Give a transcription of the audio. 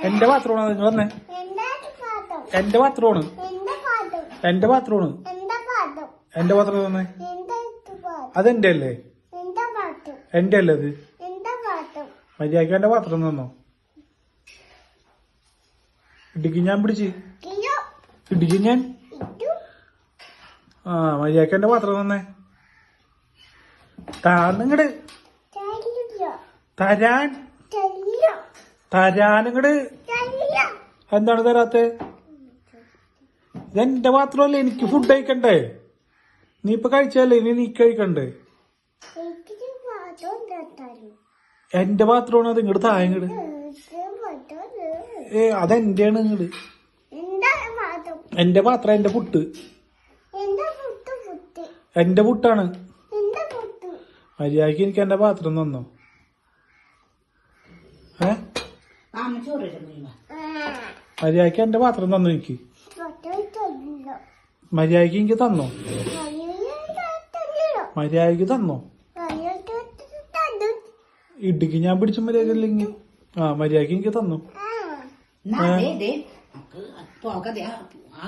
എന്റെ ബാത്റൂമാണ് നിങ്ങൾ വന്നേ. എന്റെ ബാത്റൂമാണ്. എന്റെ ബാത്റൂമാണ്. എന്റെ ബാത്റൂം വന്നേ. അതെന്റെ അല്ലേ? എന്റെ അല്ലേ അത്? മര്യാദക്ക് എന്റെ പാത്രം തന്നോ? ഇടുക്കി ഞാൻ പിടിച്ച് ഇടുക്കി ഞാൻ. ആ മര്യാദക്ക് എന്റെ പാത്രം തന്നേ. താന്നിങ്ങട് തരാനിങ്ങട്. എന്താണ് തരാത്തെ? ഇതെന്റെ പാത്രമല്ലേ, എനിക്ക് ഫുഡ് കഴിക്കണ്ടേ? നീ ഇപ്പൊ കഴിച്ചല്ലേ, ഇനി നീ കഴിക്കണ്ടേ? എന്റെ പാത്രമാണ് അത്. ഇങ്ങോട്ട് താങ്ങട്. അതെന്റെയാണ് ഇങ്ങട്. എന്റെ പാത്രം, എന്റെ പുട്ട്, എന്റെ പുട്ടാണ്. മര്യാദക്ക് എനിക്ക് എന്റെ പാത്രം തന്നോ? മര്യാദക്ക് എന്റെ പാത്രം തന്നു എനിക്ക്. മര്യാദക്ക് എനിക്ക് തന്നോ? മര്യാദക്ക് തന്നോ? ഇടുക്കി ഞാൻ പിടിച്ച മര്യാദ. ആ മര്യാദക്ക് എനിക്ക് തന്നു.